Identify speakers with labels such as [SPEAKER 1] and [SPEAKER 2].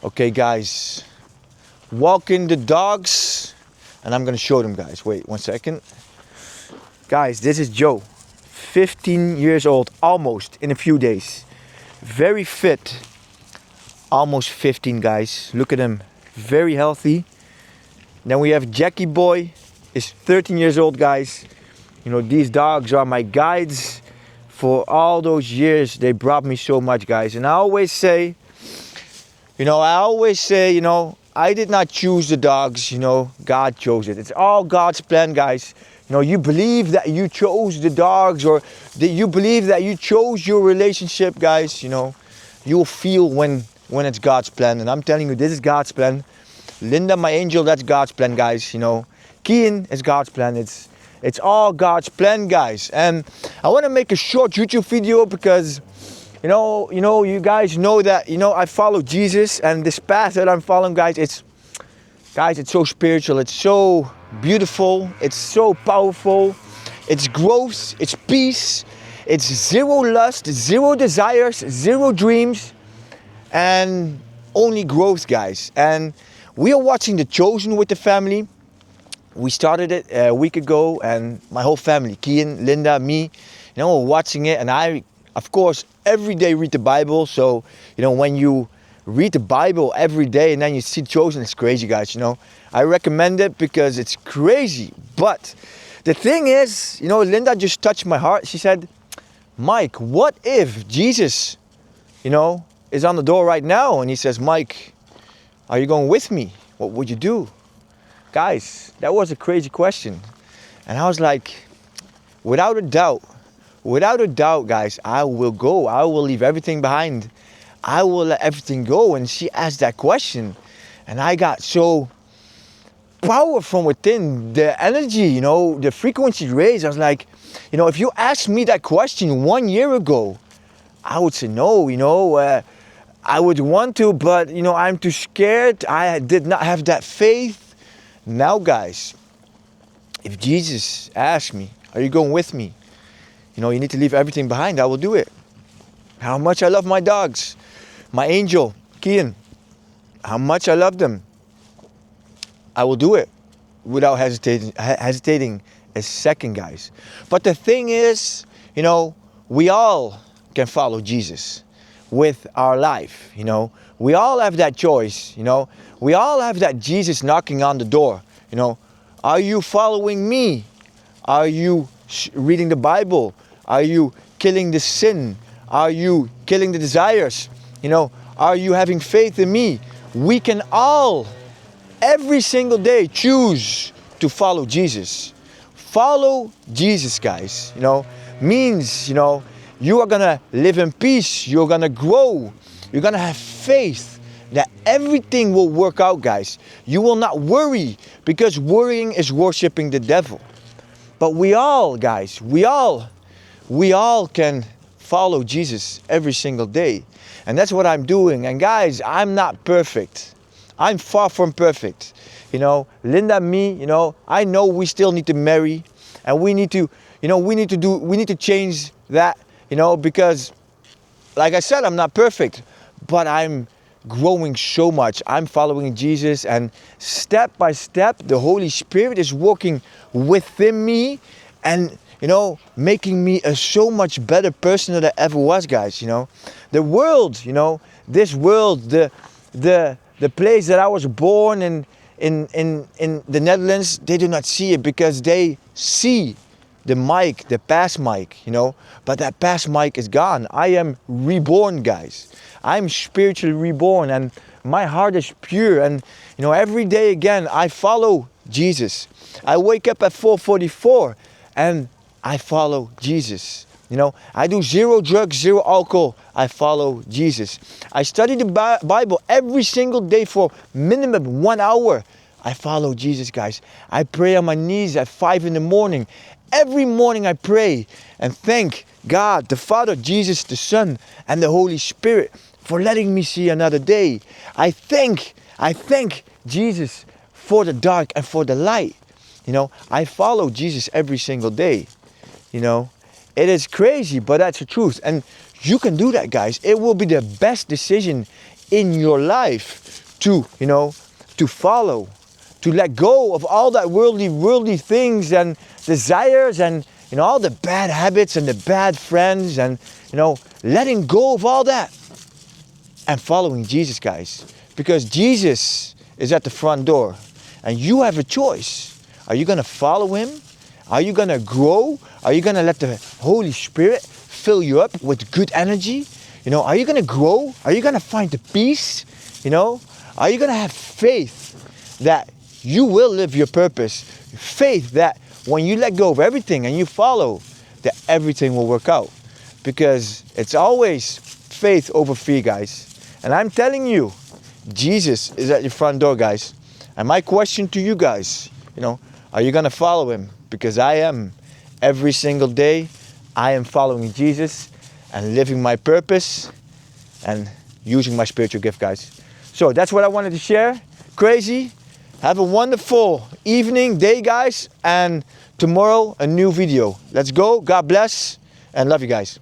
[SPEAKER 1] Okay, guys, walking the dogs, and I'm gonna show them, guys. Wait 1 second. Guys, this is Joe, 15 years old, almost, in a few days. Very fit, almost 15, guys. Look at him, very healthy. Then we have Jackie Boy, is 13 years old, guys. You know, these dogs are my guides. For all those years, they brought me so much, guys. And I always say, I did not choose the dogs, God chose it. It's all God's plan, guys. You believe that you chose the dogs, or that you believe that you chose your relationship, guys, you'll feel when it's God's plan. And I'm telling you, this is God's plan. Linda, my angel, that's God's plan, guys. Kian is God's plan. It's all God's plan, guys. And I want to make a short YouTube video because you guys know that I follow Jesus, and this path that I'm following, guys, it's so spiritual, it's so beautiful, it's so powerful, it's growth, it's peace, it's zero lust, zero desires, zero dreams, and only growth, guys. And we are watching The Chosen with the family. We started it a week ago, and my whole family, Kian, Linda, me, we're watching it. And I, of course, every day read the Bible. So, when you read the Bible every day and then you see Chosen, it's crazy, guys. I recommend it because it's crazy. But the thing is, Linda just touched my heart. She said, Mike, what if Jesus, is on the door right now and he says, Mike, are you going with me? What would you do? Guys, that was a crazy question. And I was like, without a doubt, guys, I will go. I will leave everything behind. I will let everything go. And she asked that question, and I got so power from within, the energy, the frequency raised. I was like, if you asked me that question 1 year ago, I would say no, I would want to, but I'm too scared. I did not have that faith. Now, guys, if Jesus asked me, are you going with me? You need to leave everything behind. I will do it. How much I love my dogs. My angel, Kian. How much I love them. I will do it without hesitating a second, guys. But the thing is, we all can follow Jesus with our life. We all have that choice. We all have that Jesus knocking on the door. Are you following me? Are you reading the Bible? Are you killing the sin? Are you killing the desires? Are you having faith in me? We can all, every single day, choose to follow Jesus. Follow Jesus, guys. Means, you are gonna live in peace. You're gonna grow. You're gonna have faith that everything will work out, guys. You will not worry, because worrying is worshiping the devil. But we all, guys, we all can follow Jesus every single day. And that's what I'm doing. And guys, I'm not perfect. I'm far from perfect. Linda, me, I know we still need to marry, and we need to change that, because like I said, I'm not perfect, but I'm growing so much. I'm following Jesus, and step by step, the Holy Spirit is working within me, and making me a so much better person than I ever was, guys. The world, this world, the place that I was born in the Netherlands, they do not see it, because they see the Mike, the past Mike, but that past Mike is gone. I am reborn, guys. I'm spiritually reborn, and my heart is pure. And every day again, I follow Jesus. I wake up at 4:44 and I follow Jesus. I do zero drugs, zero alcohol. I follow Jesus. I study the Bible every single day for minimum 1 hour. I follow Jesus, guys. I pray on my knees at 5 in the morning. Every morning I pray and thank God, the Father, Jesus, the Son, and the Holy Spirit for letting me see another day. I thank Jesus for the dark and for the light. I follow Jesus every single day. It is crazy, but that's the truth. And you can do that, guys. It will be the best decision in your life. to, you know, to follow, to let go of all that worldly things and desires and, you know, all the bad habits and the bad friends and, you know, letting go of all that and following Jesus, guys. Because Jesus is at the front door and you have a choice. Are you going to follow him? Are you going to grow? Are you going to let the Holy Spirit fill you up with good energy? You know, are you going to grow? Are you going to find the peace? You know, are you going to have faith that you will live your purpose? Faith that when you let go of everything and you follow, that everything will work out. Because it's always faith over fear, guys. And I'm telling you, Jesus is at your front door, guys. And my question to you guys, you know, are you going to follow him? Because I am. Every single day, I am following Jesus and living my purpose and using my spiritual gift, guys. So that's what I wanted to share. Crazy. Have a wonderful evening, day, guys. And tomorrow, a new video. Let's go. God bless and love you guys.